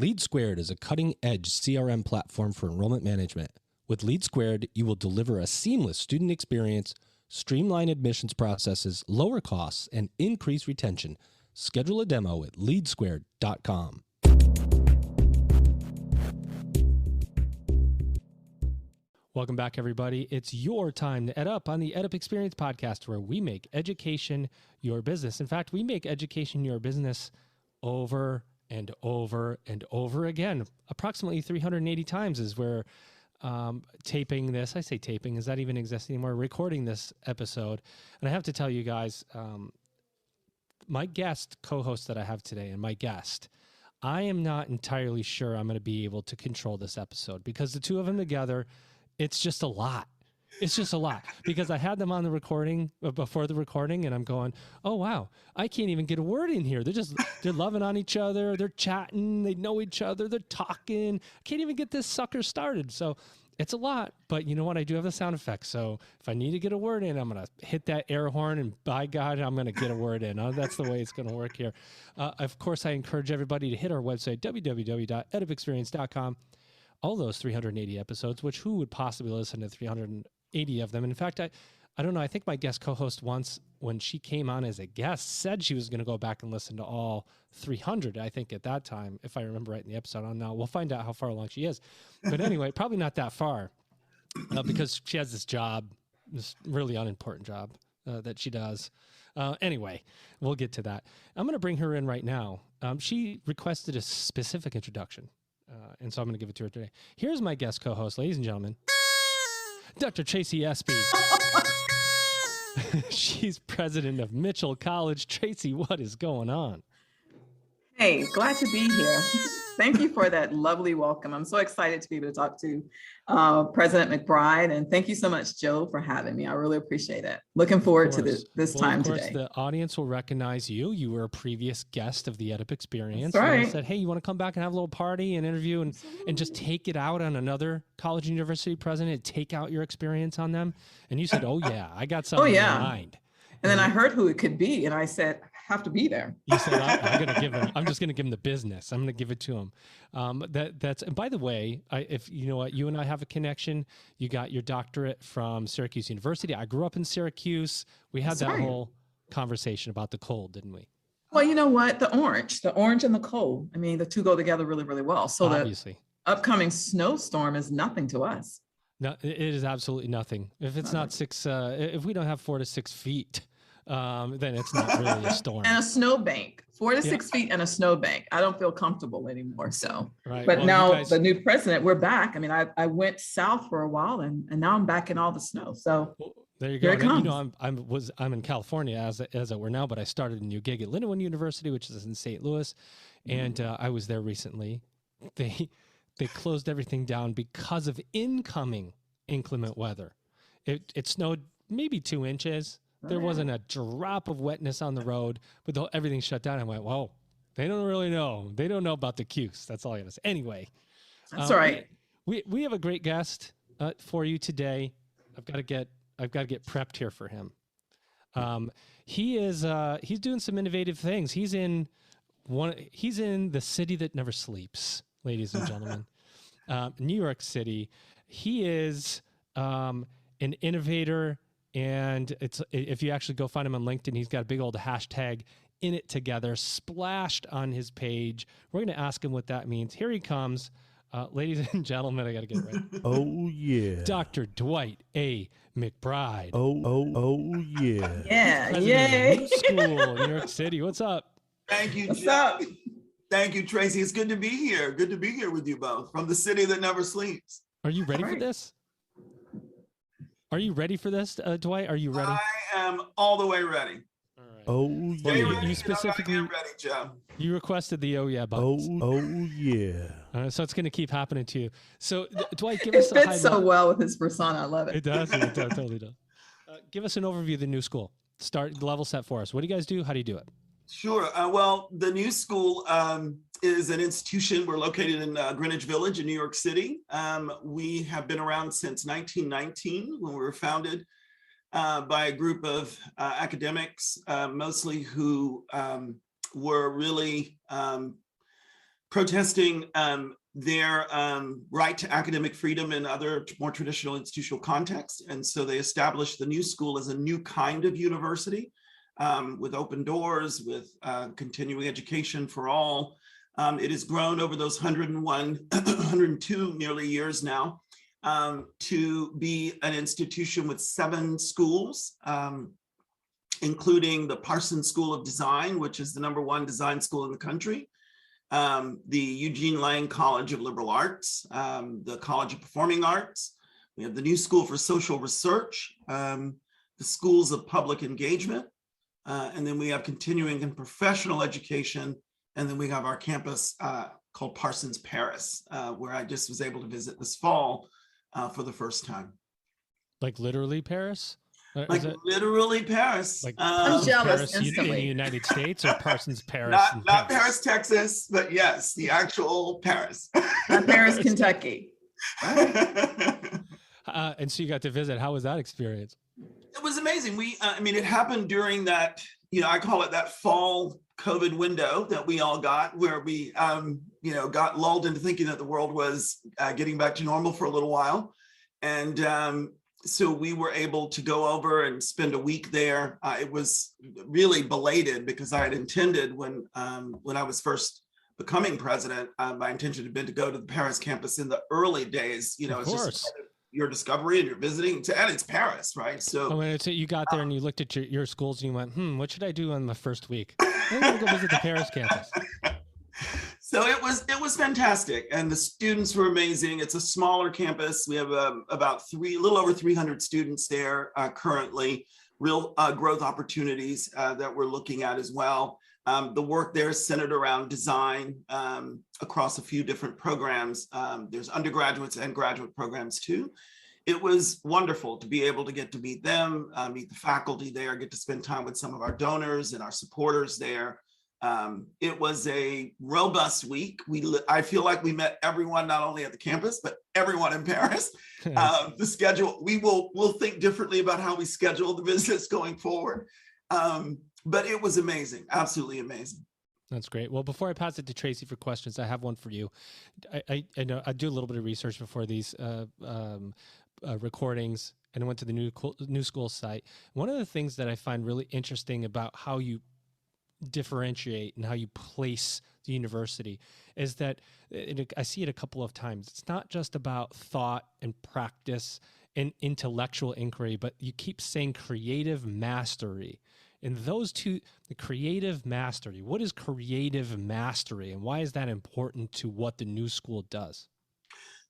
Lead Squared is a cutting-edge CRM platform for enrollment management. With Lead Squared, you will deliver a seamless student experience, streamline admissions processes, lower costs, and increase retention. Schedule a demo at leadsquared.com. Welcome back, everybody. It's your time to EdUp on the EdUp Experience podcast, where we make education your business. In fact, we make education your business over and over and over again. Approximately 380 times is where taping this. I say taping, does that even exist anymore? Recording this episode. And I have to tell you guys, my guest co-host that I have today and my guest, I am not entirely sure I'm going to be able to control this episode because the two of them together, it's just a lot. It's just a lot because I had them on the recording before the recording and I'm going, oh, wow, I can't even get a word in here. They're loving on each other. They're chatting. They know each other. They're talking. I can't even get this sucker started. So it's a lot, but you know what? I do have the sound effects. So if I need to get a word in, I'm going to hit that air horn and by God, I'm going to get a word in. That's the way it's going to work here. Of course, I encourage everybody to hit our website, www.edupexperience.com. All those 380 episodes, which who would possibly listen to 380 of them? In fact, I don't know. I think my guest co-host once, when she came on as a guest, said she was going to go back and listen to all 300, I think at that time, if I remember right in the episode. I don't know. We'll find out how far along she is. But anyway, probably not that far because she has this job, this really unimportant job that she does. Anyway, we'll get to that. I'm going to bring her in right now. She requested a specific introduction. And so I'm going to give it to her today. Here's my guest co-host, ladies and gentlemen, Dr. Tracy Espy. She's president of Mitchell College. Tracy, what is going on? Hey, glad to be here. Thank you for that lovely welcome. I'm so excited to be able to talk to President McBride. And thank you so much, Joe, for having me. I really appreciate it. Looking forward to this time today. Of course, the audience will recognize you. You were a previous guest of the EdUp Experience. That's right. And I said, hey, you want to come back and have a little party and interview and just take it out on another college and university president and take out your experience on them? And you said, oh, yeah, I got something in mind. And then I heard who it could be, and I said, I have to be there. You said, I'm just going to give him the business. I'm going to give it to him. And by the way, if you know what, you and I have a connection. You got your doctorate from Syracuse University. I grew up in Syracuse. We had that whole conversation about the cold, didn't we? Well, you know what? The orange and the cold. I mean, the two go together really, really well. So obviously, the upcoming snowstorm is nothing to us. No, it is absolutely nothing. If it's not if we don't have 4 to 6 feet, then it's not really a storm. And a snowbank, 4 to 6 feet and a snowbank. I don't feel comfortable anymore. So, right. But now the new president, we're back. I mean, I went south for a while and now I'm back in all the snow. So there you go. You know, I'm in California as it were now, but I started a new gig at Lindenwood University, which is in St. Louis. And I was there recently. They closed everything down because of incoming inclement weather. It snowed maybe 2 inches. There wasn't a drop of wetness on the road, but everything shut down. I went, whoa, they don't really know. They don't know about the Cuse. That's all I got to say. Anyway. That's all right. We have a great guest for you today. I've got to get prepped here for him. He's doing some innovative things. He's in the city that never sleeps, ladies and gentlemen. New York City. He is an innovator. And if you actually go find him on LinkedIn, he's got a big old hashtag in it together splashed on his page. We're going to ask him what that means. Here he comes. Ladies and gentlemen, I got to get ready. Oh, yeah. Dr. Dwight A. McBride. Oh, yeah. Yeah, yay. New School, New York City. What's up? Thank you, What's up? Thank you, Tracy. It's good to be here. Good to be here with you both from the city that never sleeps. Are you ready for this? Are you ready for this, Dwight? Are you ready? I am all the way ready. All right. Oh, yeah. Well, you specifically ready, Joe. You requested the oh yeah buttons. Oh, yeah. So it's going to keep happening to you. So Dwight, give us it fits so well with his persona. I love it. It does. It totally does. Give us an overview of the new school. Start level set for us. What do you guys do? How do you do it? Sure. Well, the new school is an institution. We're located in Greenwich Village in New York City. We have been around since 1919 when we were founded by a group of academics, mostly who were really protesting their right to academic freedom in other more traditional institutional contexts. And so they established the new school as a new kind of university with open doors, with continuing education for all. It has grown over those 102 nearly years now to be an institution with 7 schools, including the Parsons School of Design, which is the #1 design school in the country, the Eugene Lang College of Liberal Arts, the College of Performing Arts. We have the new School for Social Research, the Schools of Public Engagement, and then we have continuing and professional education. And then we have our campus called Parsons Paris, where I just was able to visit this fall for the first time. Like literally Paris? Like literally Paris. Like I'm jealous Paris in the instantly. United States, or Parsons Paris? Not Paris, Texas, but yes, the actual Paris. Not Paris, Kentucky. And so you got to visit. How was that experience? It was amazing. I mean, it happened during that, I call it that fall COVID window that we all got, where we, got lulled into thinking that the world was getting back to normal for a little while. And so we were able to go over and spend a week there. It was really belated because I had intended when I was first becoming president, my intention had been to go to the Paris campus in the early days. It's just your discovery and you're visiting, and it's Paris, right? So you got there and you looked at your schools and you went, what should I do on the first week? I'm going to go visit the Paris campus. So it was fantastic, and the students were amazing. It's a smaller campus. We have a little over 300 students there currently. Real growth opportunities that we're looking at as well. The work there is centered around design across a few different programs. There's undergraduates and graduate programs too. It was wonderful to be able to get to meet them, meet the faculty there, get to spend time with some of our donors and our supporters there. It was a robust week. I feel like we met everyone, not only at the campus, but everyone in Paris. The schedule, we'll think differently about how we schedule the business going forward. But it was amazing, absolutely amazing. That's great. Well, before I pass it to Tracy for questions, I have one for you. I know I do a little bit of research before these recordings, and I went to the new school site. One of the things that I find really interesting about how you differentiate and how you place the university is that I see it a couple of times. It's not just about thought and practice and intellectual inquiry, but you keep saying creative mastery. And those two, the creative mastery, what is creative mastery and why is that important to what the new school does?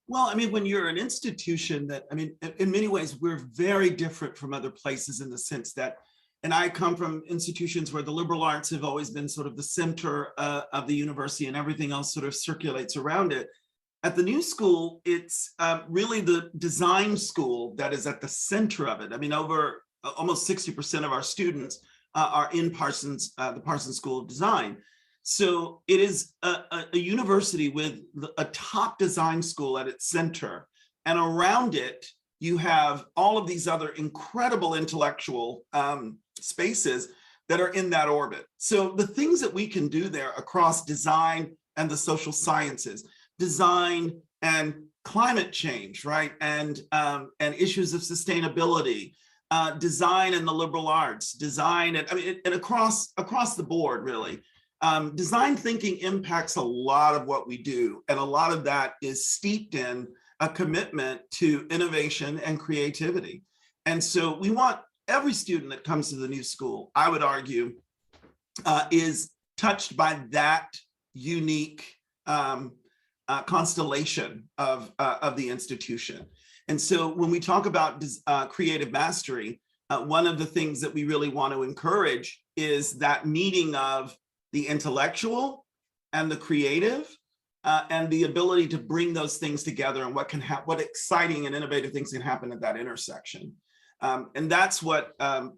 Well, I mean, when you're an institution in many ways, we're very different from other places in the sense that, and I come from institutions where the liberal arts have always been sort of the center of the university and everything else sort of circulates around it. At the new school, it's really the design school that is at the center of it. I mean, over almost 60% of our students are in the Parsons School of Design. So it is a university with a top design school at its center. And around it, you have all of these other incredible intellectual spaces that are in that orbit. So the things that we can do there across design and the social sciences, design and climate change, right? And issues of sustainability, design and the liberal arts, design, and across the board, really. Design thinking impacts a lot of what we do. And a lot of that is steeped in a commitment to innovation and creativity. And so we want every student that comes to the new school, I would argue, is touched by that unique constellation of the institution. And so when we talk about creative mastery, one of the things that we really want to encourage is that meeting of the intellectual and the creative, and the ability to bring those things together and what exciting and innovative things can happen at that intersection. And that's what,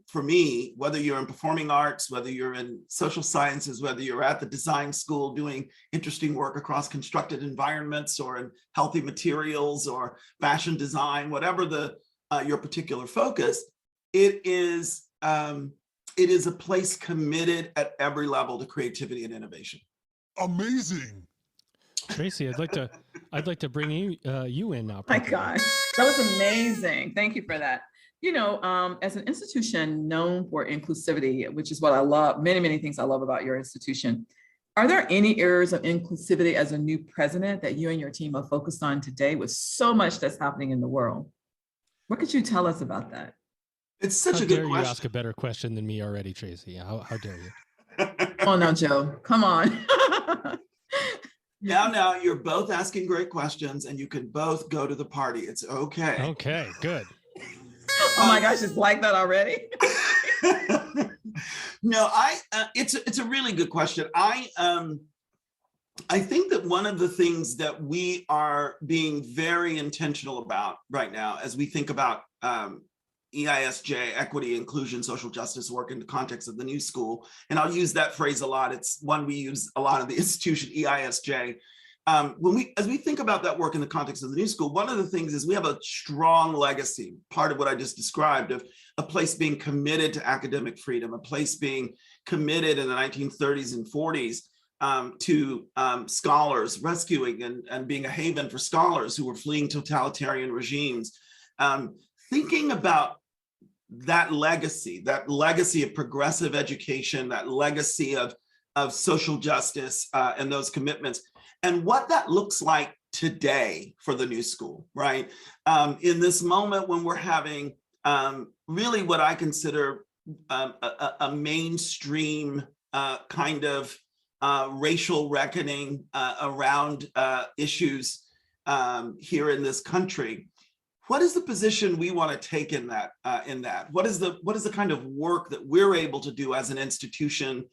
for me, whether you're in performing arts, whether you're in social sciences, whether you're at the design school doing interesting work across constructed environments or in healthy materials or fashion design, whatever your particular focus, it is a place committed at every level to creativity and innovation. Amazing. Tracy, I'd like to bring you in now. My gosh, that was amazing. Thank you for that. As an institution known for inclusivity, which is what I love, many, many things I love about your institution, are there any areas of inclusivity as a new president that you and your team are focused on today with so much that's happening in the world? What could you tell us about that? It's such How a good dare you question. ask a better question than me already, Tracy? How dare you? Oh no, Joe, come on. Now you're both asking great questions and you can both go to the party. It's okay. Okay, good. Oh my gosh, it's like that already. No, it's a really good question. I think that one of the things that we are being very intentional about right now, as we think about EISJ, equity, inclusion, social justice work in the context of the new school, and I'll use that phrase a lot. It's one we use a lot in the institution, EISJ. As we think about that work in the context of the new school, one of the things is we have a strong legacy, part of what I just described, of a place being committed to academic freedom, a place being committed in the 1930s and 40s to scholars, rescuing and being a haven for scholars who were fleeing totalitarian regimes. Thinking about that legacy of progressive education, that legacy of social justice and those commitments, and what that looks like today for the new school, right? In this moment when we're having really what I consider a mainstream kind of racial reckoning around issues here in this country. What is the position we want to take in that? What is the kind of work that we're able to do as an institution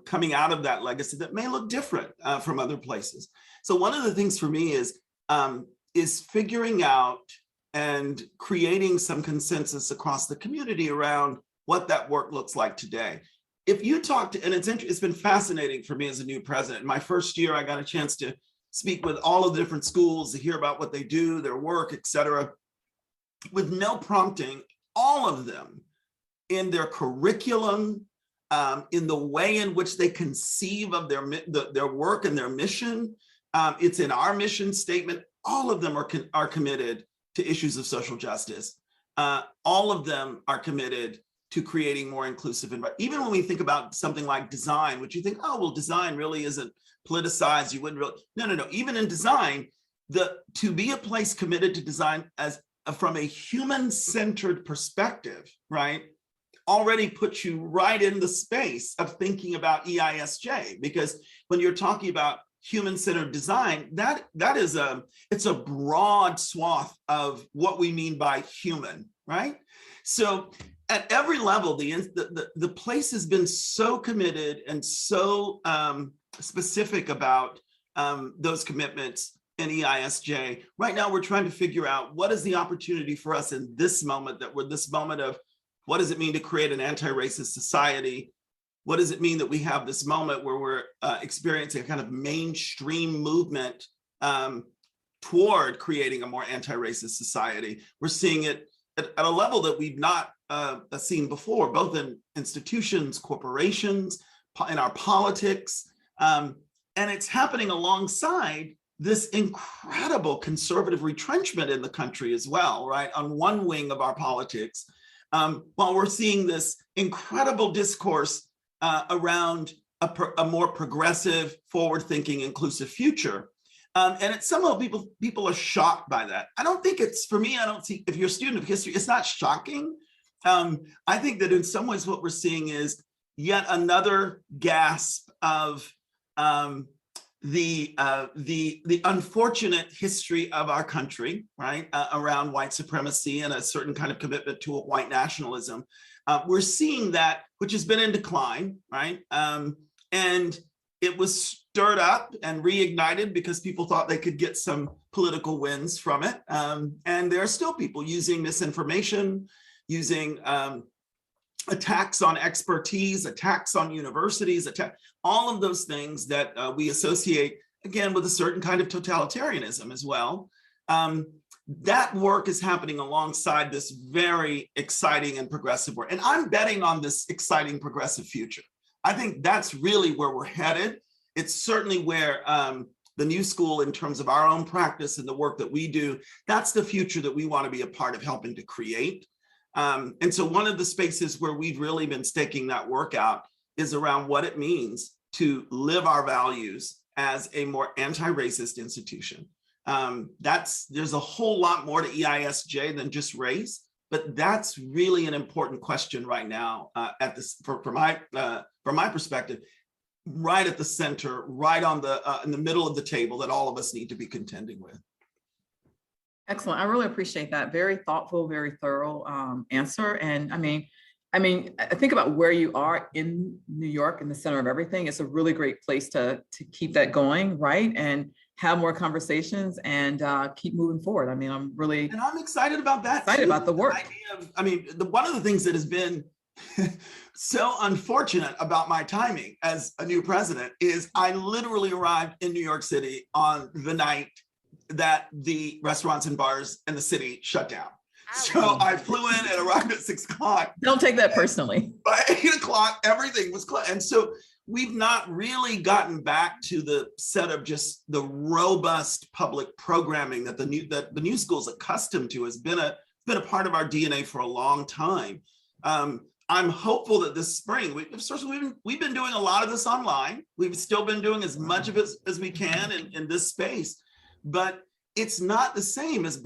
coming out of that legacy that may look different from other places? So one of the things for me is figuring out and creating some consensus across the community around what that work looks like today. If you talk to, and it's been fascinating for me as a new president. My first year, I got a chance to speak with all of the different schools to hear about what they do, their work, et cetera, with no prompting. All of them in their curriculum, in the way in which they conceive of their work and their mission. It's in our mission statement. All of them are committed to issues of social justice. All of them are committed to creating more inclusive environment. Even when we think about something like design, which you think, oh, well, design really isn't politicized. You wouldn't really, no. Even in design, to be a place committed to design as from a human-centered perspective, right, already puts you right in the space of thinking about EISJ, because when you're talking about human-centered design, it's a broad swath of what we mean by human, right? So at every level, the place has been so committed and so specific about those commitments in EISJ. Right now, we're trying to figure out what is the opportunity for us in this moment, that we're this moment of what does it mean to create an anti-racist society? What does it mean that we have this moment where we're experiencing a kind of mainstream movement toward creating a more anti-racist society? We're seeing it at a level that we've not seen before, both in institutions, corporations, in our politics. And it's happening alongside this incredible conservative retrenchment in the country as well, right? On one wing of our politics, while we're seeing this incredible discourse around a more progressive, forward-thinking, inclusive future. And it's somehow people are shocked by that. I don't think it's, for me, I don't see, if you're a student of history, it's not shocking. I think that in some ways what we're seeing is yet another gasp of the unfortunate history of our country, right, around white supremacy and a certain kind of commitment to a white nationalism. We're seeing that, which has been in decline, right? And it was stirred up and reignited because people thought they could get some political wins from it. And there are still people using misinformation, using attacks on expertise, attacks on universities, all of those things that we associate, again, with a certain kind of totalitarianism as well. That work is happening alongside this very exciting and progressive work. And I'm betting on this exciting progressive future. I think that's really where we're headed. It's certainly where the new school in terms of our own practice and the work that we do, that's the future that we want to be a part of helping to create. And so one of the spaces where we've really been staking that work out is around what it means to live our values as a more anti-racist institution. There's a whole lot more to EISJ than just race, but that's really an important question right now from my perspective, right at the center, right on in the middle of the table that all of us need to be contending with. Excellent. I really appreciate that. Very thoughtful, very thorough answer. And I mean, I think about where you are in New York, in the center of everything. It's a really great place to keep that going, right? And have more conversations and keep moving forward. I mean, I'm excited about that. Excited about the work. One of the things that has been so unfortunate about my timing as a new president is I literally arrived in New York City on the night that the restaurants and bars in the city shut down. So I flew in and arrived at 6 o'clock. Don't take that personally. By 8 o'clock, everything was closed. And so we've not really gotten back to the set of just the robust public programming that the new school is accustomed to. Has been a part of our DNA for a long time. I'm hopeful that this spring, we've been doing a lot of this online. We've still been doing as much of it as we can in this space, but it's not the same as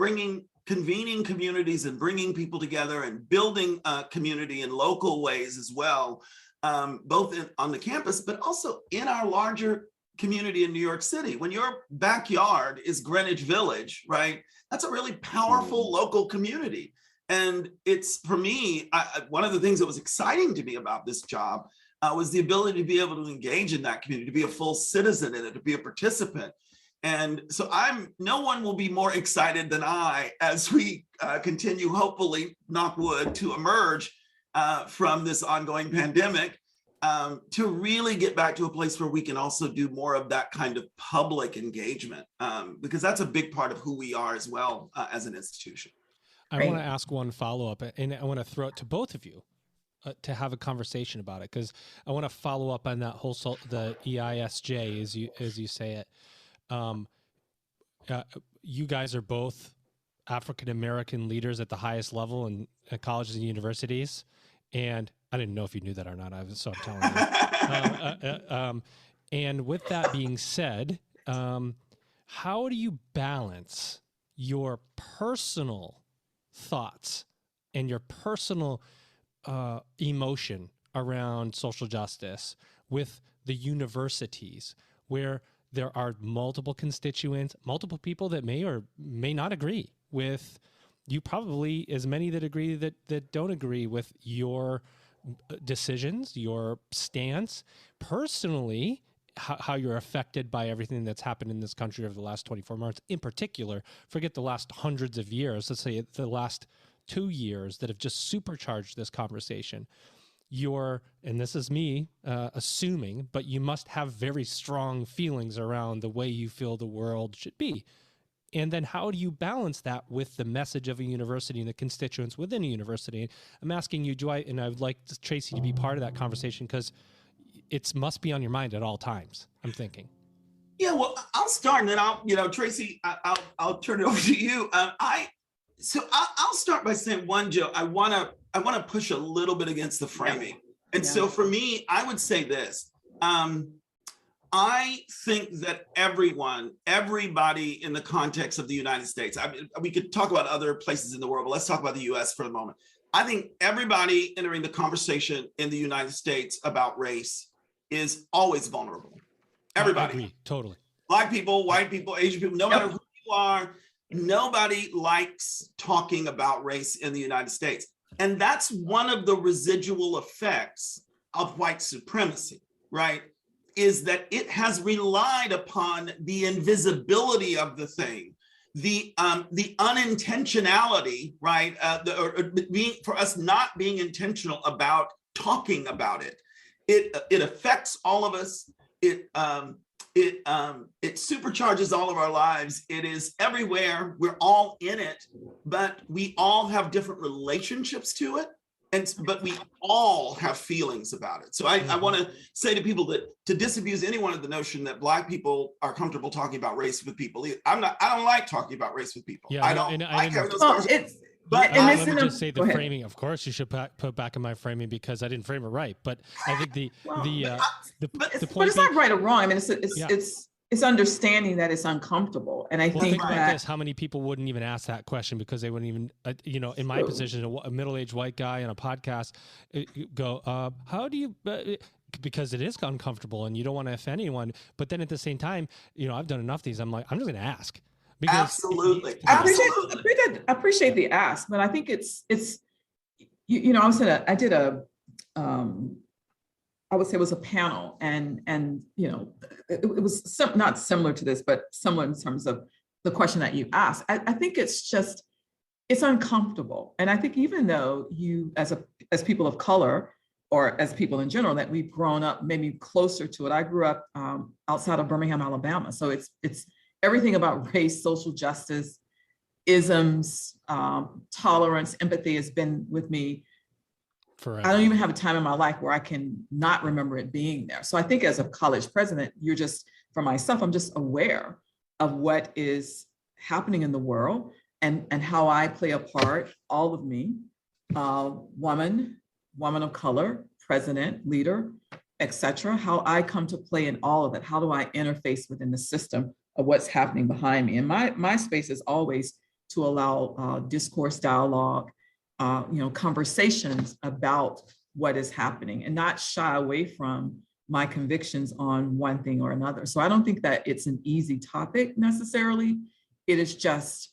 convening communities and bringing people together and building community in local ways as well, both on the campus, but also in our larger community in New York City. When your backyard is Greenwich Village, right? That's a really powerful local community. And it's, for me, one of the things that was exciting to me about this job was the ability to be able to engage in that community, to be a full citizen in it, to be a participant. And so no one will be more excited than I as we continue, hopefully, knock wood, to emerge from this ongoing pandemic, to really get back to a place where we can also do more of that kind of public engagement, because that's a big part of who we are as well as an institution. I want to ask one follow-up, and I want to throw it to both of you to have a conversation about it, because I want to follow up on that the EISJ, as you say it. You guys are both African-American leaders at the highest level in colleges and universities. And I didn't know if you knew that or not, so I'm telling you. And with that being said, how do you balance your personal thoughts and your personal emotion around social justice with the universities, where there are multiple constituents, multiple people that may or may not agree with you, probably as many that agree that don't agree with your decisions, your stance, personally, how you're affected by everything that's happened in this country over the last 24 months. In particular, forget the last hundreds of years, let's say the last 2 years that have just supercharged this conversation. And this is me assuming, but you must have very strong feelings around the way you feel the world should be. And then how do you balance that with the message of a university and the constituents within a university? I'm asking you, Dwight, and I would like Tracy to be part of that conversation, because it must be on your mind at all times, I'm thinking. Yeah, well, I'll start, and then Tracy, I'll turn it over to you. I'll start by saying, one, Joe, I want to push a little bit against the framing. And so for me, I would say this. I think that everybody in the context of the United States, we could talk about other places in the world, but let's talk about the US for a moment. I think everybody entering the conversation in the United States about race is always vulnerable. Everybody. I agree, totally. Black people, white people, Asian people, no matter who you are, nobody likes talking about race in the United States. And that's one of the residual effects of white supremacy, right? Is that it has relied upon the invisibility of the thing, the unintentionality, right? For us not being intentional about talking about it. It affects all of us. It supercharges all of our lives. It is everywhere. We're all in it, but we all have different relationships to it. But we all have feelings about it. So I want to say to people that to disabuse anyone of the notion that Black people are comfortable talking about race with people. I don't like talking about race with people. Yeah, I don't like having those conversations. But let me just say the framing. Of course, you should put back in my framing because I didn't frame it right. But I think the point. But it's not right or wrong. I mean, it's understanding that it's uncomfortable, and I think about that this: how many people wouldn't even ask that question because they wouldn't even, in my position, a middle-aged white guy on a podcast, go, how do you? Because it is uncomfortable, and you don't want to offend anyone. But then at the same time, I've done enough of these. I'm like, I'm just going to ask. Absolutely. I appreciate the ask, but I think it's I did a I would say it was a panel, and it was not similar to this, but similar in terms of the question that you asked. I think it's uncomfortable, and I think even though you as people of color or as people in general that we've grown up maybe closer to it. I grew up outside of Birmingham, Alabama, so it's everything about race, social justice, isms, tolerance, empathy has been with me forever. I don't even have a time in my life where I can not remember it being there. So I think as a college president, for myself, I'm just aware of what is happening in the world and how I play a part, all of me, woman of color, president, leader, etc., how I come to play in all of it. How do I interface within the system of what's happening behind me? And my space is always to allow discourse, dialogue, conversations about what is happening and not shy away from my convictions on one thing or another. So I don't think that it's an easy topic necessarily. It is just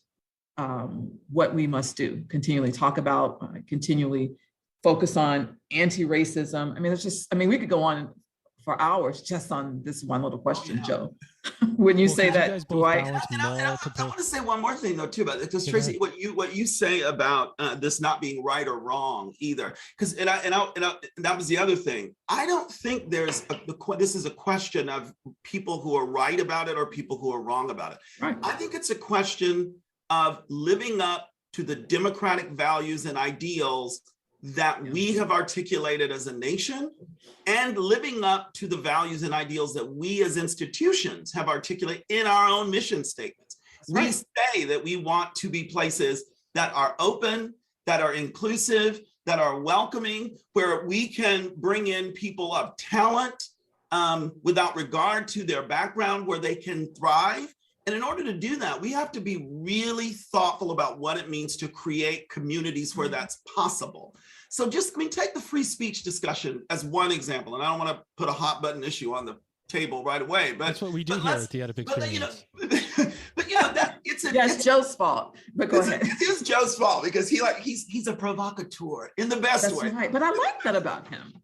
what we must do, continually talk about, continually focus on anti-racism. We could go on for hours just on this one little question, Joe. When you say that, Dwight. I want to say one more thing though too about it, because Tracy, what you say about this not being right or wrong either, because and that was the other thing. I don't think this is a question of people who are right about it or people who are wrong about it. Right. I think it's a question of living up to the democratic values and ideals that we have articulated as a nation, and living up to the values and ideals that we as institutions have articulated in our own mission statements. Right. We say that we want to be places that are open, that are inclusive, that are welcoming, where we can bring in people of talent without regard to their background, where they can thrive. And in order to do that, we have to be really thoughtful about what it means to create communities where that's possible. So take the free speech discussion as one example. And I don't want to put a hot button issue on the table right away, but that's what we do here at the EdUp Experience. It's Joe's fault. But go ahead. It is Joe's fault because he's a provocateur in the best way. Right. But I like that about him.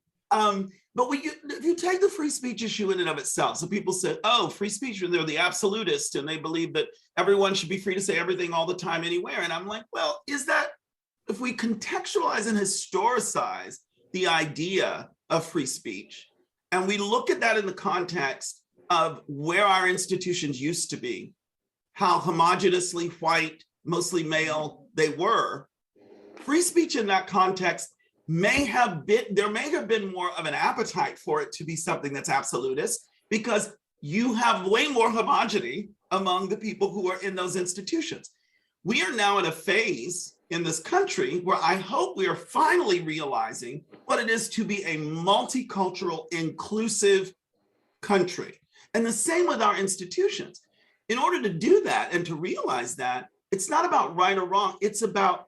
But when you take the free speech issue in and of itself, so people say, oh, free speech, they're the absolutists and they believe that everyone should be free to say everything all the time anywhere. And I'm like, well, if we contextualize and historicize the idea of free speech, and we look at that in the context of where our institutions used to be, how homogeneously white, mostly male they were, free speech in that context there may have been more of an appetite for it to be something that's absolutist, because you have way more homogeneity among the people who are in those institutions. We are now in a phase in this country where I hope we are finally realizing what it is to be a multicultural, inclusive country. And the same with our institutions. In order to do that and to realize that, it's not about right or wrong. It's about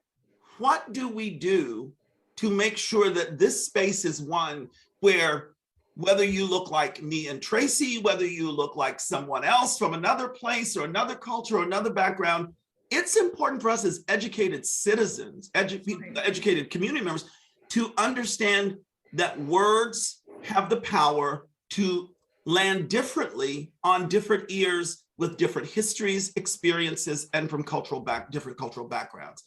what do we do to make sure that this space is one where, whether you look like me and Tracy, whether you look like someone else from another place or another culture or another background, it's important for us as educated citizens, educated community members, to understand that words have the power to land differently on different ears with different histories, experiences, and from different cultural backgrounds.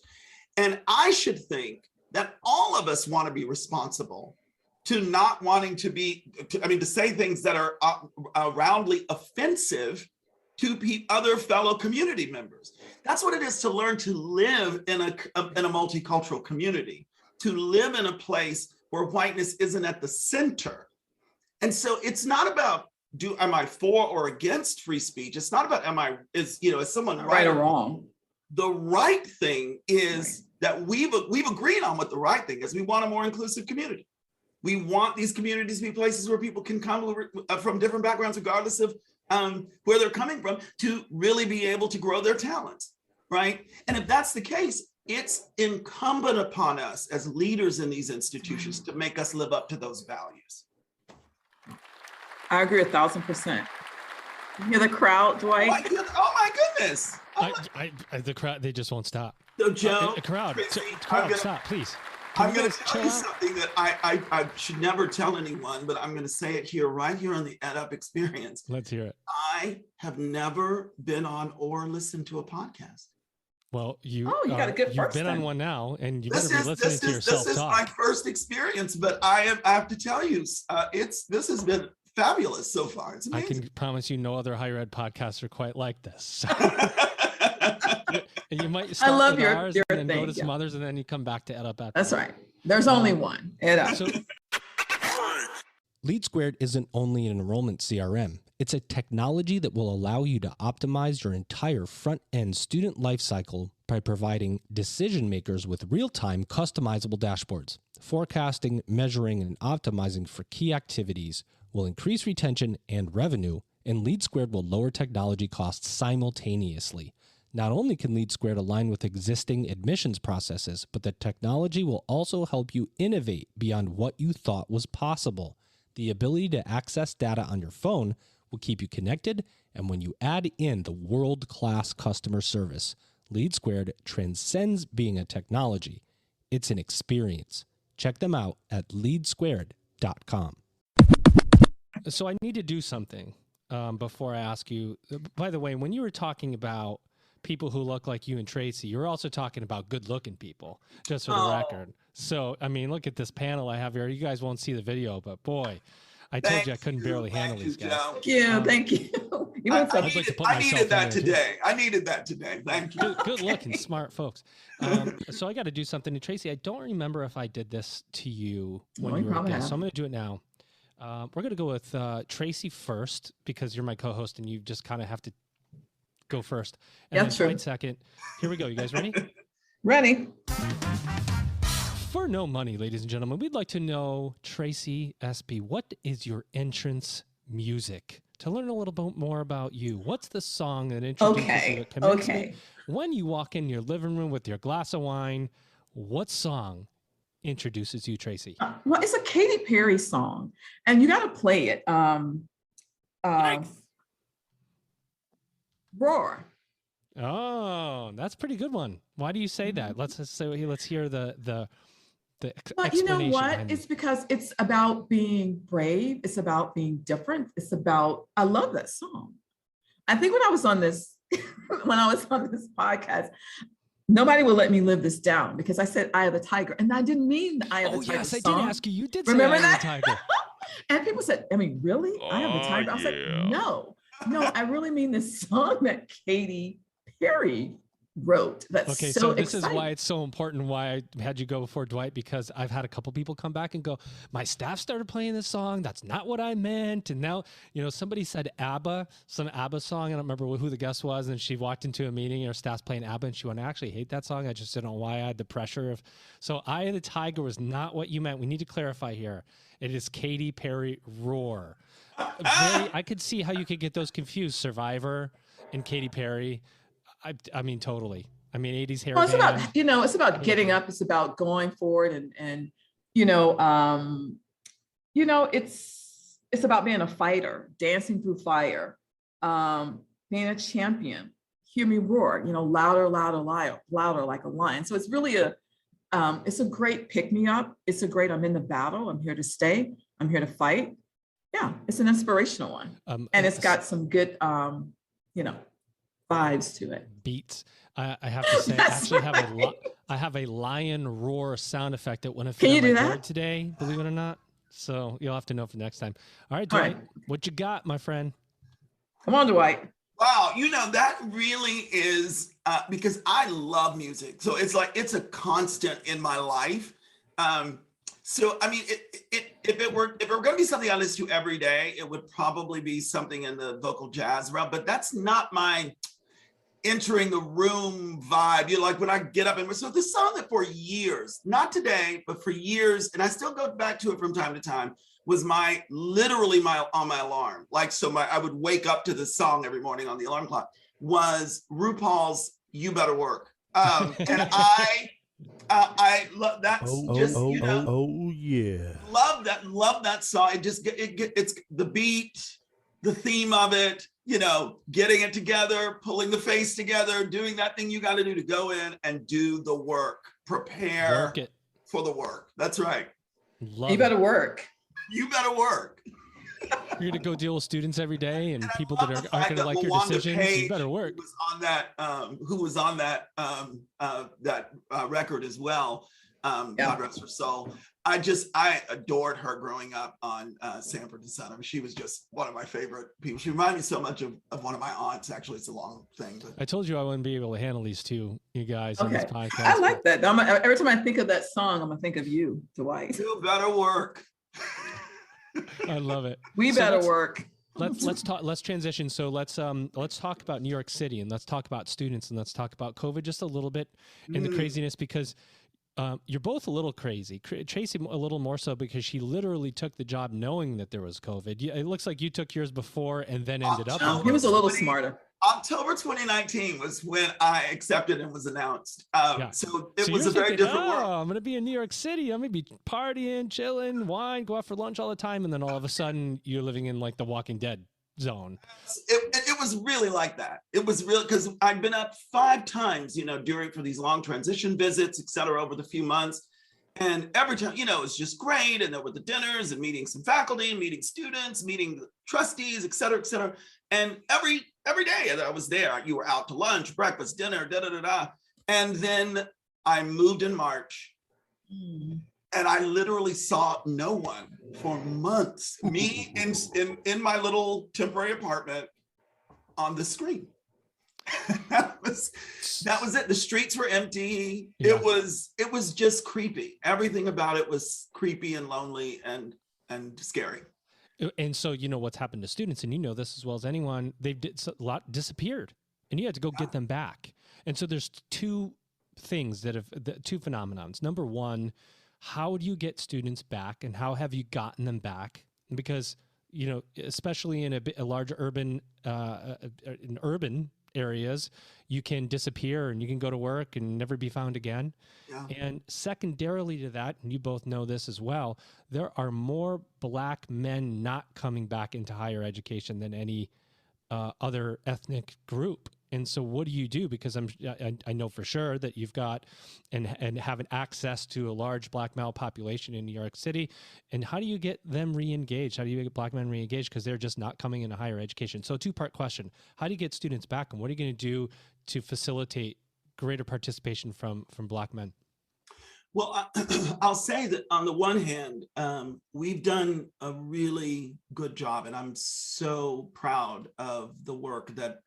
And I should think that all of us want to be responsible to not wanting to say things that are roundly offensive to other fellow community members. That's what it is to learn to live in a multicultural community. to live in a place where whiteness isn't at the center. And so it's not about am I for or against free speech? It's not about is someone right or wrong. The right thing is that we've agreed on what the right thing is. We want a more inclusive community. We want these communities to be places where people can come from different backgrounds, regardless of where they're coming from, to really be able to grow their talents, right? And if that's the case, it's incumbent upon us as leaders in these institutions to make us live up to those values. I agree 1,000%. You hear the crowd, Dwight? Oh my goodness. The crowd, they just won't stop. So Joe, crowd, stop, please. I'm going to tell you something that I should never tell anyone, but I'm going to say it here, right here on the EdUp experience. Let's hear it. I have never been on or listened to a podcast. Well, you got a good you've first been then. on one now, and you better be listening to yourself talk. This is my first experience, but I have to tell you, this has been fabulous so far. It's amazing. I can promise you no other higher ed podcasts are quite like this. And you might start love with your ours and then go to some others, and then you come back to EdUp. That's right. There's only one. EdUp. So, LeadSquared isn't only an enrollment CRM. It's a technology that will allow you to optimize your entire front-end student lifecycle by providing decision makers with real-time customizable dashboards. Forecasting, measuring, and optimizing for key activities will increase retention and revenue, and LeadSquared will lower technology costs simultaneously. Not only can LeadSquared align with existing admissions processes, but the technology will also help you innovate beyond what you thought was possible. The ability to access data on your phone will keep you connected, and when you add in the world-class customer service, LeadSquared transcends being a technology. It's an experience. Check them out at leadsquared.com. So I need to do something before I ask you. By the way, when you were talking about people who look like you and Tracy, you're also talking about good-looking people, just for the record. So, I mean, look at this panel I have here. You guys won't see the video, but boy, I told you I couldn't barely handle these guys. Thank you. I needed that today. Thank you. Good looking, smart folks. So I got to do something to Tracy. I don't remember if I did this to you when you were a guest, so I'm going to do it now. We're going to go with Tracy first, because you're my co-host and you just kind of have to go first. And then Dwight second. Here we go. You guys ready? Ready. For no money, ladies and gentlemen, we'd like to know, Tracy SB, what is your entrance music? To learn a little bit more about you, what's the song that introduces you, that commencement? When you walk in your living room with your glass of wine, what song introduces you, Tracy? Well, it's a Katy Perry song, and you got to play it. Roar. Oh, that's a pretty good one. Why do you say that? Let's hear the Well, you know what? It's because it's about being brave. It's about being different. It's about, I love that song. I think when I was on this podcast, nobody would let me live this down because I said Eye of the Tiger, and I didn't mean the Eye of the Tiger. Yes, song. I did ask you. You did say Remember Eye of the Tiger. And people said, I mean, really? Eye of the Tiger? I was like, no, I really mean this song that Katy Perry wrote. That's okay, so this is why it's so important why I had you go before Dwight, because I've had a couple people come back and go, my staff started playing this song, that's not what I meant. And now, somebody said ABBA, some ABBA song, I don't remember who the guest was, and she walked into a meeting and her staff's playing ABBA and she went, I actually hate that song, I just don't know why I had the pressure of. So Eye of the Tiger was not what you meant. We need to clarify here. It is Katy Perry Roar. I could see how you could get those confused, Survivor and Katy Perry. I mean, totally. I mean, 80s hair. Well, it's about, it's about getting up. It's about going forward and it's about being a fighter, dancing through fire, being a champion. Hear me roar, louder, louder, louder like a lion. So it's really it's a great pick me up. It's a great, I'm in the battle. I'm here to stay. I'm here to fight. Yeah, it's an inspirational one. And it's got some good, vibes to it. Beats. I have to say, I actually have a lion roar sound effect that wouldn't fit Can you do on my that board today, believe it or not. So you'll have to know for next time. All right, Dwight, what you got, my friend? Come on, Dwight. Wow, that really is because I love music. So it's like it's a constant in my life. So, I mean, if it were going to be something I listen to every day, it would probably be something in the vocal jazz realm, but that's not my entering the room vibe. You know, like when I get up so this song that for years, not today, but for years, and I still go back to it from time to time, was literally on my alarm. Like, so I would wake up to this song every morning on the alarm clock, was RuPaul's "You Better Work." And I love that. Yeah. Love that song. It's the beat, the theme of it, you know, getting it together, pulling the face together, doing that thing you got to do to go in and do the work, prepare for the work. That's right. You better work. You better work. You're going to go deal with students every day and people that aren't going to like your decisions. You better work. Who was on that record as well. God rest her soul. I adored her growing up on Sanford and Son. I mean, she was just one of my favorite people. She reminded me so much of one of my aunts. Actually, it's a long thing. But. I told you I wouldn't be able to handle these two, you guys, on this podcast. I like that. Every time I think of that song, I'm going to think of you, Dwight. You better work. I love it. We better work. Let's transition. So let's talk about New York City, and let's talk about students, and let's talk about COVID just a little bit and the craziness, because you're both a little crazy. Tracy a little more so because she literally took the job knowing that there was COVID. It looks like you took yours before and then ended up. No, he was a little smarter. October 2019 was when I accepted and was announced. So it was a very different world. I'm going to be in New York City. I'm going to be partying, chilling, wine, go out for lunch all the time. And then all of a sudden you're living in like the Walking Dead zone. It was really like that. It was real because I'd been up 5 times, you know, for these long transition visits, et cetera, over the few months. And every time, you know, it was just great. And there were the dinners and meeting some faculty, meeting students, meeting the trustees, et cetera, et cetera. And every day that I was there, you were out to lunch, breakfast, dinner, And then I moved in March. And I literally saw no one for months. Me in my little temporary apartment on the screen. that was it. The streets were empty. Yeah. It was just creepy. Everything about it was creepy and lonely and scary. And so, you know, what's happened to students, and you know this as well as anyone, a lot disappeared, and you had to go get them back. And so there's two phenomenons. Number one, how do you get students back, and how have you gotten them back? Because, you know, especially in a large urban areas, you can disappear and you can go to work and never be found again. Yeah. And secondarily to that, and you both know this as well, there are more Black men not coming back into higher education than any other ethnic group. And so what do you do? Because I know for sure that you've got and have an access to a large Black male population in New York City. And how do you get them re-engaged? How do you get Black men re-engaged? Because they're just not coming into higher education. So 2-part question. How do you get students back? And what are you going to do to facilitate greater participation from Black men? Well, I'll say that on the one hand, we've done a really good job, and I'm so proud of the work that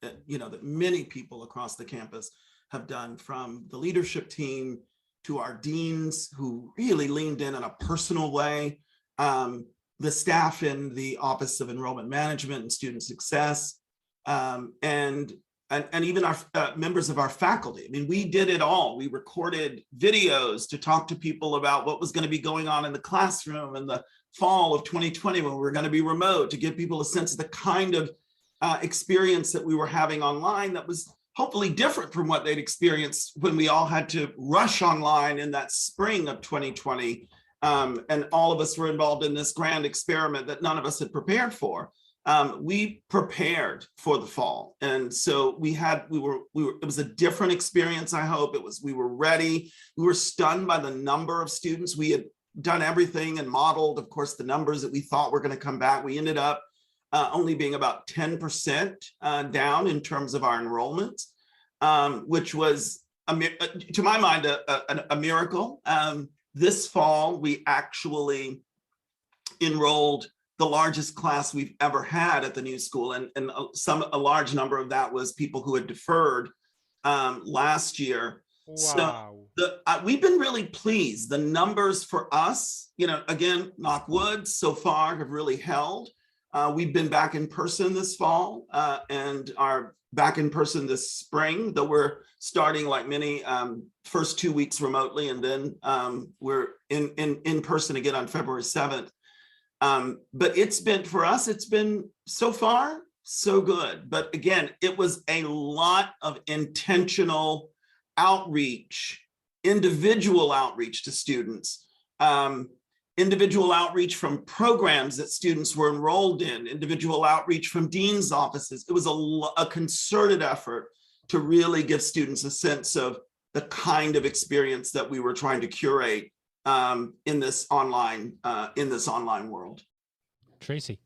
many people across the campus have done, from the leadership team to our deans who really leaned in a personal way, the staff in the Office of Enrollment Management and Student Success, and even our members of our faculty. I mean, we did it all. We recorded videos to talk to people about what was going to be going on in the classroom in the fall of 2020 when we were going to be remote, to give people a sense of the kind of experience that we were having online that was hopefully different from what they'd experienced when we all had to rush online in that spring of 2020. And all of us were involved in this grand experiment that none of us had prepared for. We prepared for the fall. And so it was a different experience, I hope. We were ready. We were stunned by the number of students. We had done everything and modeled, of course, the numbers that we thought were going to come back. We ended up only being about 10% down in terms of our enrollment, which was, to my mind, a miracle. This fall, we actually enrolled the largest class we've ever had at the new school. And a large number of that was people who had deferred last year. So we've been really pleased. The numbers for us, again, knock wood, so far have really held. We've been back in person this fall and are back in person this spring, though we're starting like many first 2 weeks remotely, and then we're in person again on February 7th. But for us, it's been so far so good. But again, it was a lot of intentional outreach, individual outreach to students, individual outreach from programs that students were enrolled in, individual outreach from dean's offices. It was a concerted effort to really give students a sense of the kind of experience that we were trying to curate in this online world. Tracy.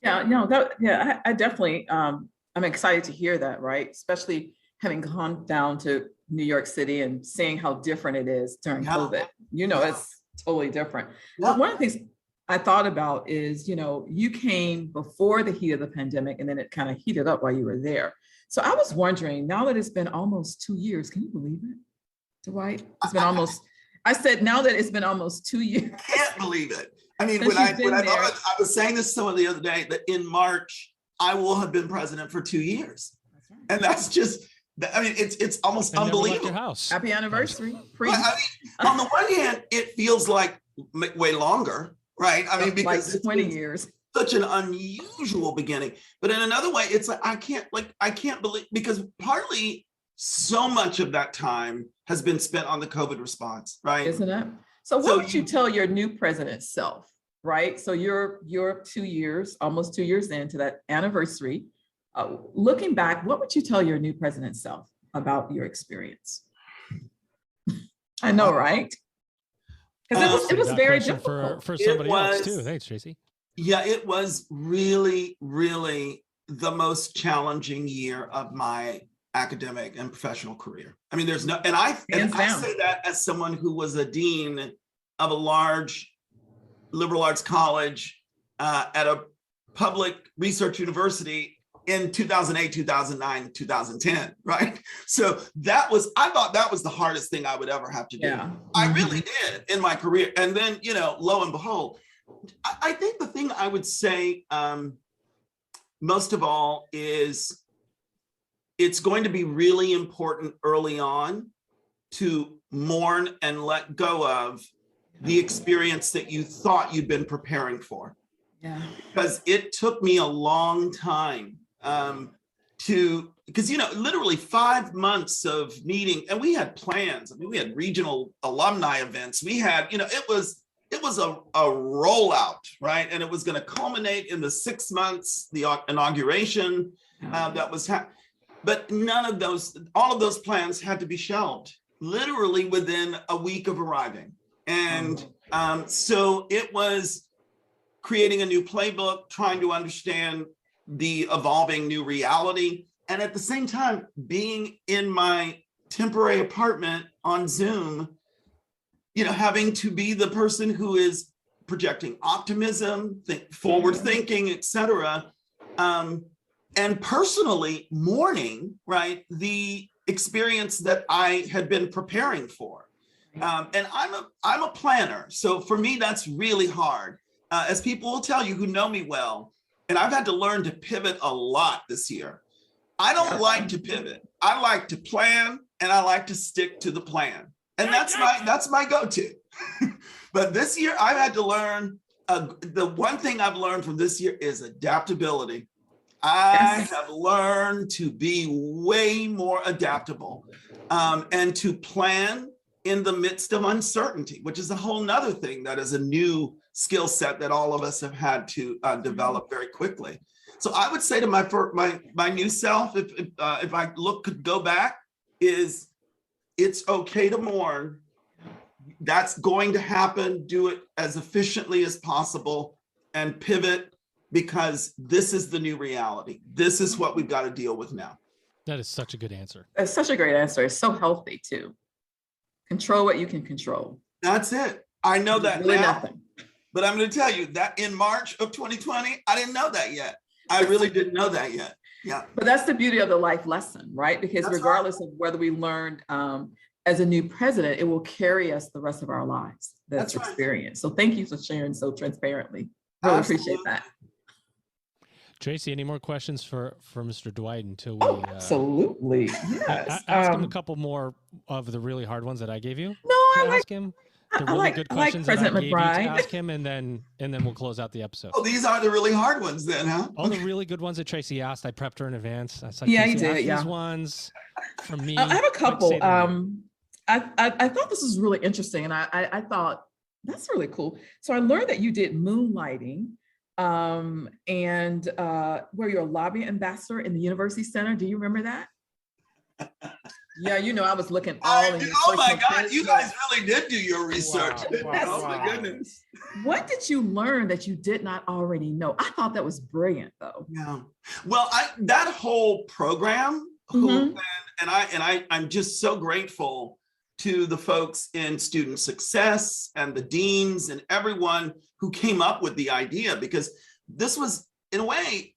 Yeah, I definitely, I'm excited to hear that, right? Especially having gone down to New York City and seeing how different it is during COVID. It's totally different. But one of the things I thought about is, you came before the heat of the pandemic, and then it kind of heated up while you were there. So I was wondering, now that it's been almost 2 years, can you believe it, Dwight? It's been almost, I said, now that it's been almost 2 years. I can't believe it. I mean, I was saying this to someone the other day, that in March, I will have been president for 2 years. Right. And that's just, it's almost unbelievable. Your house. Happy anniversary. On the one hand, it feels like way longer, right? Because like 20 years. Such an unusual beginning. But in another way, it's like, I can't believe, because partly so much of that time has been spent on the COVID response, right? Isn't it? So what would you tell your new president self, right? So you're 2 years, almost 2 years into that anniversary. Looking back, what would you tell your new president self about your experience? I know, right? Because it was very difficult for somebody else too. Thanks, Tracy. Yeah, it was really, really the most challenging year of my academic and professional career. I mean, there's no, and I say that as someone who was a dean of a large liberal arts college at a public research university in 2008, 2009, 2010, right? So I thought that was the hardest thing I would ever have to do. Yeah. I really did in my career. And then, lo and behold, I think the thing I would say most of all is it's going to be really important early on to mourn and let go of the experience that you thought you'd been preparing for. Yeah. Because it took me a long time because literally 5 months of meeting, and we had plans. I mean, we had regional alumni events. We had, it was a rollout, right? And it was going to culminate in the 6 months, the inauguration that was happening. But all of those plans had to be shelved literally within a week of arriving. And so it was creating a new playbook, trying to understand the evolving new reality. And at the same time, being in my temporary apartment on Zoom, having to be the person who is projecting optimism, forward thinking, et cetera. And personally mourning, right, the experience that I had been preparing for. And I'm a planner. So for me, that's really hard. As people will tell you who know me well, and I've had to learn to pivot a lot this year. I don't like to pivot. I like to plan, and I like to stick to the plan. And that's my go-to. But this year I've had to learn, the one thing I've learned from this year is adaptability. I have learned to be way more adaptable and to plan in the midst of uncertainty, which is a whole nother thing that is a new skill set that all of us have had to develop very quickly. So I would say to my new self, if I could go back, is it's okay to mourn. That's going to happen. Do it as efficiently as possible and pivot, because this is the new reality. This is what we've got to deal with now. That is such a good answer. That's such a great answer. It's so healthy too. Control what you can control. That's it. I know that really now, nothing. But I'm going to tell you that in March of 2020, I didn't know that yet. I really didn't know that yet. Yeah. But that's the beauty of the life lesson, right? Because regardless of whether we learned as a new president, it will carry us the rest of our lives, this That's right. experience. So thank you for sharing so transparently. Really appreciate that. Tracy, any more questions for Mr. Dwight until we Absolutely. Yes. ask him a couple more of the really hard ones that I gave you? No, I ask him the really good questions that I gave you to ask him, and then we'll close out the episode. Oh, these are the really hard ones then, huh? All the really good ones that Tracy asked, I prepped her in advance. I said, yeah, you did. These ones from me. I have a couple. I thought this was really interesting, and I thought that's really cool. So I learned that you did moonlighting, and where you're a lobby ambassador in the University Center. Do you remember that? Yeah, I was looking all in. Oh my God, you guys really did do your research. Wow. Oh my goodness. What did you learn that you did not already know? I thought that was brilliant, though. Yeah. Well, that whole program, and I'm just so grateful to the folks in student success and the deans and everyone who came up with the idea, because this was, in a way,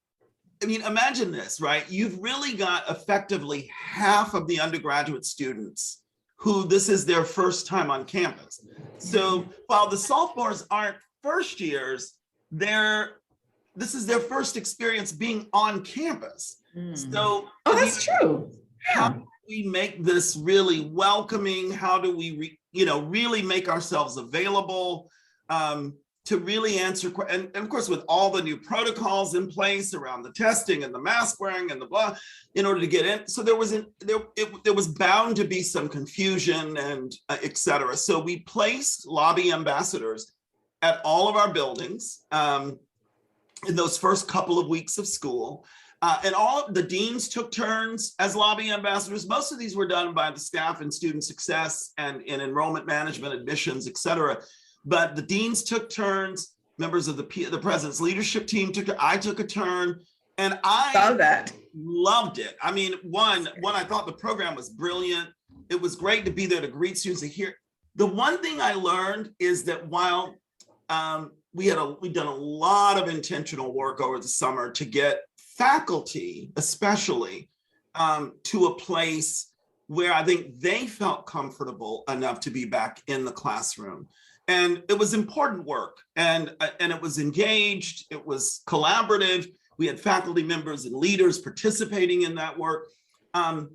I mean, imagine this, right? You've really got effectively half of the undergraduate students who this is their first time on campus. So while the sophomores aren't first years, this is their first experience being on campus. So, that's true. How do we make this really welcoming? How do we, really make ourselves available to really answer, and of course, with all the new protocols in place around the testing and the mask wearing and the blah, in order to get in. So there was bound to be some confusion and et cetera. So we placed lobby ambassadors at all of our buildings in those first couple of weeks of school. And all of the deans took turns as lobby ambassadors. Most of these were done by the staff in student success and in enrollment management, admissions, et cetera. But the deans took turns, members of the president's leadership team I took a turn, and I saw that. Loved it. I mean, one, I thought the program was brilliant. It was great to be there to greet students and hear. The one thing I learned is that while we'd done a lot of intentional work over the summer to get faculty, especially, to a place where I think they felt comfortable enough to be back in the classroom. And it was important work, and it was engaged, it was collaborative. We had faculty members and leaders participating in that work. But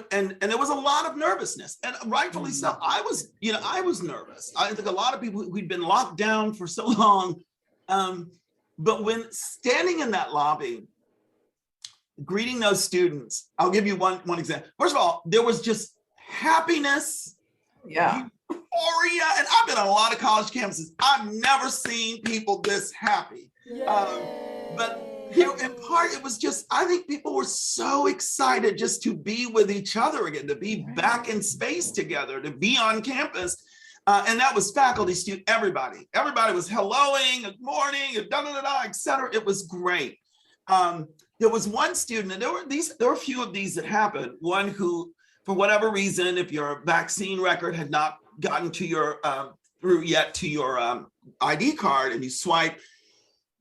there was a lot of nervousness, and rightfully so. I was nervous. I think a lot of people, we'd been locked down for so long. But when standing in that lobby, greeting those students, I'll give you one example. First of all, there was just happiness. Yeah. Euphoria, and I've been on a lot of college campuses. I've never seen people this happy. But in part, it was just, I think people were so excited just to be with each other again, to be back in space together, to be on campus. And that was faculty, student, everybody. Everybody was helloing, good morning, et cetera. It was great. There was one student, and there were a few of these that happened. One who, for whatever reason, if your vaccine record had not gotten to your ID card and you swipe,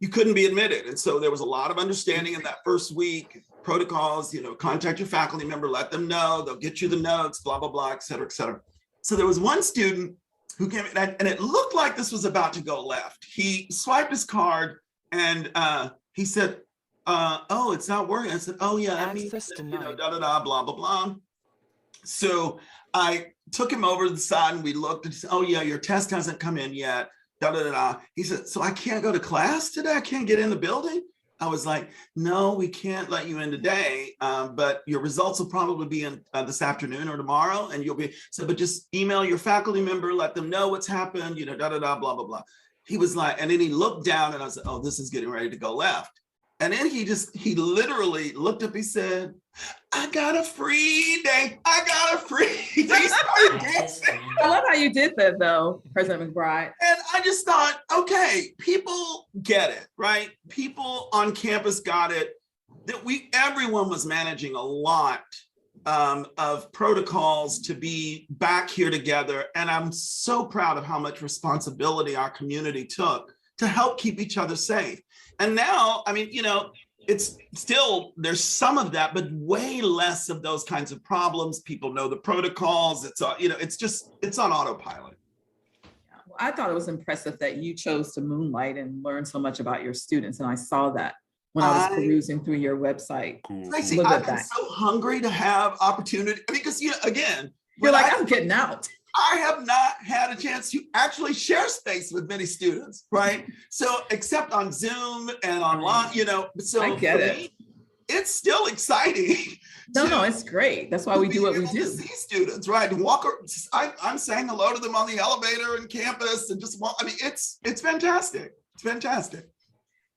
you couldn't be admitted. And so there was a lot of understanding in that first week, protocols, contact your faculty member, let them know, they'll get you the notes, blah, blah, blah, et cetera, et cetera. So there was one student who came in, and it looked like this was about to go left. He swiped his card and he said, oh, it's not working. I said, oh yeah, that means, blah, blah, blah. So I took him over to the side and we looked and said, oh yeah, your test hasn't come in yet. He said, so I can't go to class today? I can't get in the building? I was like, no, we can't let you in today, but your results will probably be in this afternoon or tomorrow, and you'll be, so, but just email your faculty member, let them know what's happened, blah, blah, blah. He was like, and then he looked down and I said, oh, this is getting ready to go left. And then he literally looked up, he said, I got a free day. I got a free day. He started dancing. I love how you did that though, President McBride. And I just thought, okay, people get it, right? People on campus got it, that everyone was managing a lot of protocols to be back here together. And I'm so proud of how much responsibility our community took to help keep each other safe. And now, I mean, it's still, there's some of that, but way less of those kinds of problems. People know the protocols. It's it's on autopilot. Well, I thought it was impressive that you chose to moonlight and learn so much about your students. And I saw that when I was perusing through your website. Tracy, I've been so hungry to have opportunity, because again, you're like, I'm getting out. I have not had a chance to actually share space with many students, right? So except on Zoom and online, so I get it. It's still exciting. No, it's great. That's why we do what we do. See students, right? I'm saying hello to them on the elevator and campus and just walk. I mean, it's fantastic. It's fantastic.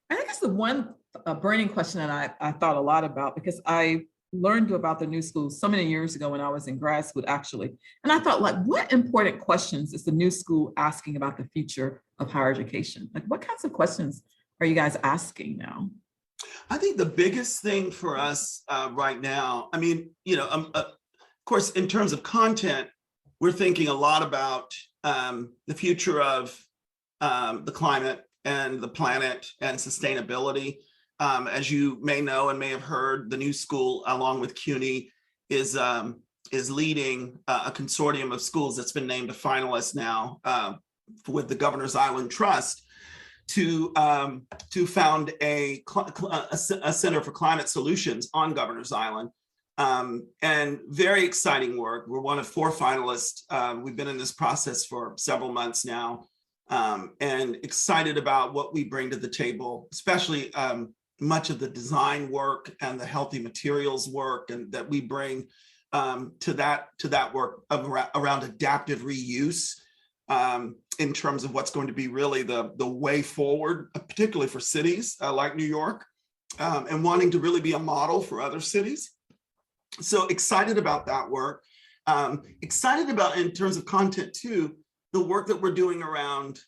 I guess the one burning question that I thought a lot about, because I learned about the new school so many years ago when I was in grad school, actually. And I thought, like, what important questions is the new school asking about the future of higher education? Like, what kinds of questions are you guys asking now? I think the biggest thing for us right now, I mean, of course, in terms of content, we're thinking a lot about the future of the climate and the planet and sustainability. As you may know and may have heard, the new school, along with CUNY, is leading a consortium of schools that's been named a finalist now with the Governor's Island Trust to found a Center for Climate Solutions on Governor's Island. And very exciting work. We're one of 4 finalists. We've been in this process for several months now, and excited about what we bring to the table, especially much of the design work and the healthy materials work, and that we bring to that work around adaptive reuse, in terms of what's going to be really the way forward, particularly for cities like New York, and wanting to really be a model for other cities. So excited about that work. Excited about, in terms of content too, the work that we're doing around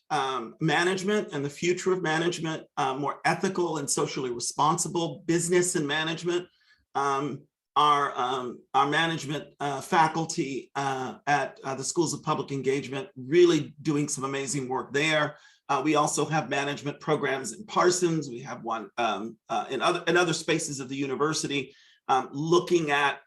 management and the future of management, more ethical and socially responsible business and management. Our management faculty at the Schools of Public Engagement really doing some amazing work there. We also have management programs in Parsons. We have one in other spaces of the university, looking at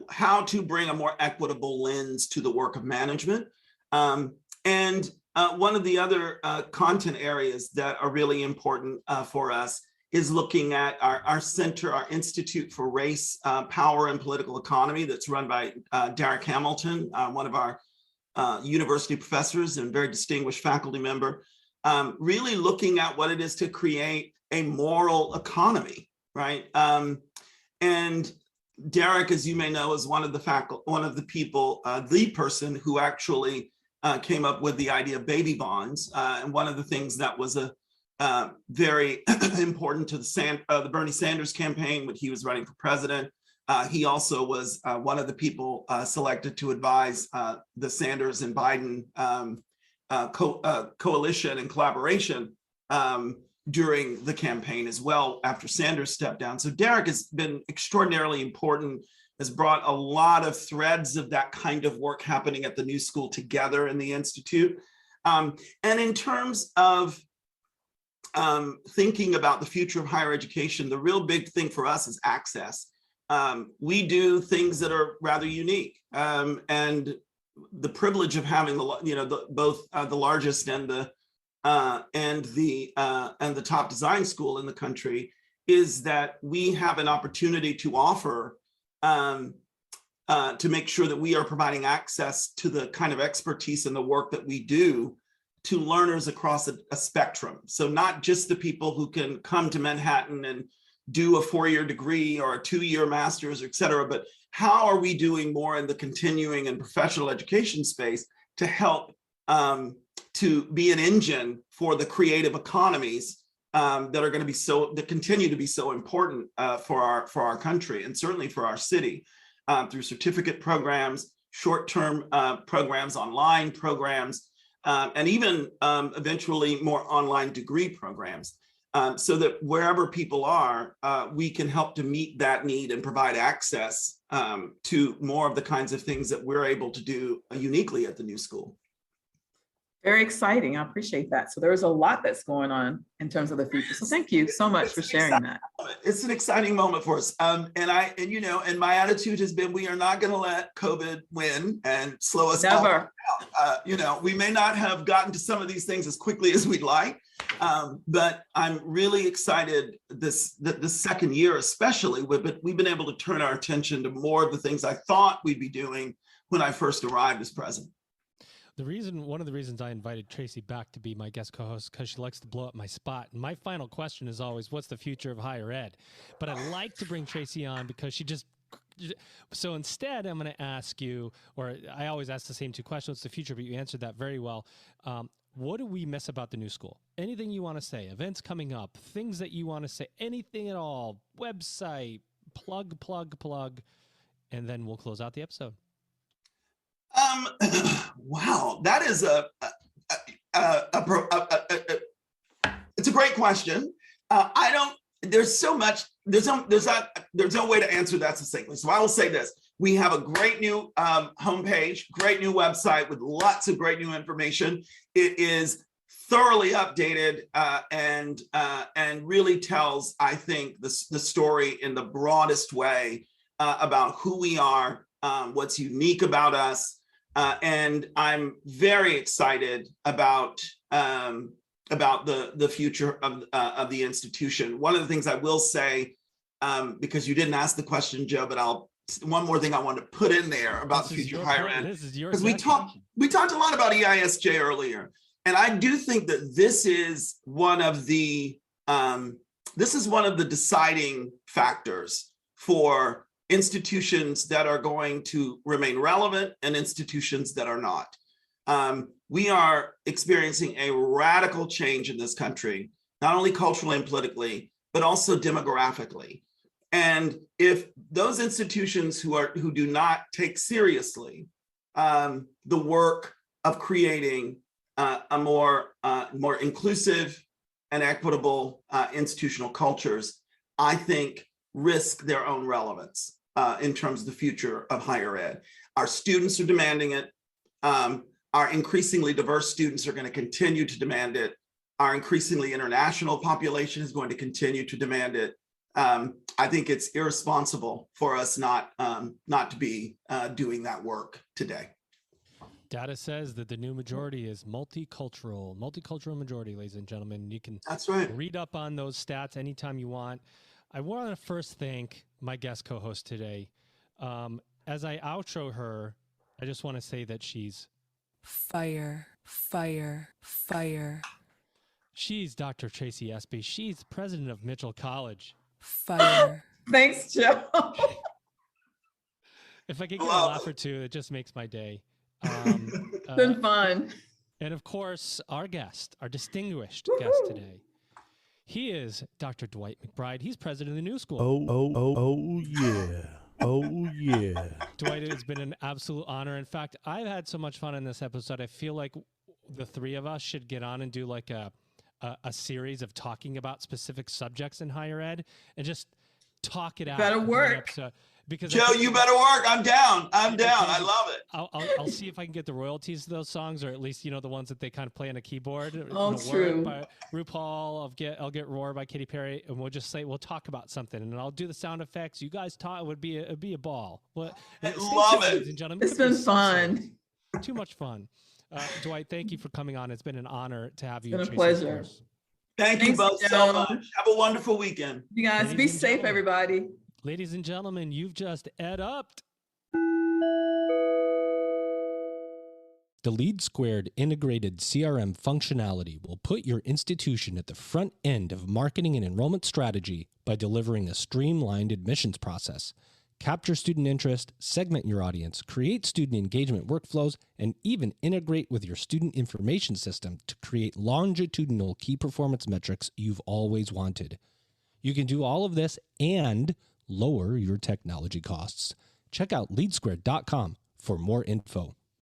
how to bring a more equitable lens to the work of management. And one of the other content areas that are really important for us is looking at our center, our Institute for Race, Power, and Political Economy, that's run by Derek Hamilton, one of our university professors and very distinguished faculty member, really looking at what it is to create a moral economy, right? And Derek, as you may know, is one of the people, the person who actually came up with the idea of baby bonds. And one of the things that was very important to the Bernie Sanders campaign when he was running for president. He also was one of the people selected to advise the Sanders and Biden coalition and collaboration during the campaign as well, after Sanders stepped down. So Derek has been extraordinarily important, has brought a lot of threads of that kind of work happening at the new school together in the Institute. And in terms of thinking about the future of higher education, the real big thing for us is access. We do things that are rather unique, and the privilege of having both the largest and the top design school in the country is that we have an opportunity to offer to make sure that we are providing access to the kind of expertise and the work that we do to learners across a spectrum. So not just the people who can come to Manhattan and do a 4-year degree or a 2-year master's, et cetera, but how are we doing more in the continuing and professional education space to help to be an engine for the creative economies that are going to that continue to be so important for our country, and certainly for our city, through certificate programs, short-term programs, online programs, and even eventually more online degree programs, so that wherever people are, we can help to meet that need and provide access to more of the kinds of things that we're able to do uniquely at the new school. Very exciting. I appreciate that. So there's a lot that's going on in terms of the future. So thank you so much for sharing that. It's an exciting moment for us. And my attitude has been, we are not going to let COVID win and slow us Never. down. We may not have gotten to some of these things as quickly as we'd like, but I'm really excited this second year, especially, we've been able to turn our attention to more of the things I thought we'd be doing when I first arrived as president. One of the reasons I invited Tracy back to be my guest co-host, because she likes to blow up my spot. And my final question is always, what's the future of higher ed? But I like to bring Tracy on because so instead I'm going to ask you, or I always ask the same two questions, what's the future, but you answered that very well. What do we miss about the new school? Anything you want to say, events coming up, things that you want to say, anything at all, website, plug, and then we'll close out the episode. Wow, that is it's a great question. There's no way to answer that succinctly. So I will say this: we have a great new homepage, great new website with lots of great new information. It is thoroughly updated and really tells, I think, the story in the broadest way about who we are, what's unique about us. And I'm very excited about the future of the institution. One of the things I will say, because you didn't ask the question, Joe, but one more thing I want to put in there about the future of higher ed, because we talked a lot about EISJ earlier, and I do think that this is one of the deciding factors for institutions that are going to remain relevant and institutions that are not. We are experiencing a radical change in this country, not only culturally and politically, but also demographically. And if those institutions who do not take seriously the work of creating a more inclusive and equitable institutional cultures, I think risk their own relevance in terms of the future of higher ed. Our students are demanding it. Our increasingly diverse students are going to continue to demand it. Our increasingly international population is going to continue to demand it. I think it's irresponsible for us not to be doing that work today. Data says that the new majority is multicultural majority, ladies and gentlemen. You can read up on those stats anytime you want. I want to first thank my guest co-host today. As I outro her, I just want to say that she's fire. She's Dr. Tracy Espy. She's president of Mitchell College. Fire. Thanks, Joe. If I could get a laugh or two, it just makes my day. It's been fun. And of course, our distinguished guest today. He is Dr. Dwight Mcbride. He's president of the new school. Oh, yeah. Oh, yeah. Dwight, it's been an absolute honor. In fact, I've had so much fun in this episode. I feel like the three of us should get on and do like a series of talking about specific subjects in higher ed and just talk it out. Better work. Because Joe, you better work. I'm down. I love it. I'll see if I can get the royalties to those songs, or at least, the ones that they kind of play on a keyboard. Oh, true. By RuPaul, I'll get Roar by Katy Perry, and we'll talk about something, and then I'll do the sound effects. You guys talk. It'd be a ball. Well, I love it. Ladies and gentlemen. It's been fun. Too much fun. Dwight, thank you for coming on. It's been an honor to have you. It's been a pleasure. Thank you both so much. Have a wonderful weekend. You guys be safe, everybody. Ladies and gentlemen, you've just EdUp'd. The Lead Squared integrated CRM functionality will put your institution at the front end of marketing and enrollment strategy by delivering a streamlined admissions process. Capture student interest, segment your audience, create student engagement workflows, and even integrate with your student information system to create longitudinal key performance metrics you've always wanted. You can do all of this and lower your technology costs. Check out leadsquared.com for more info.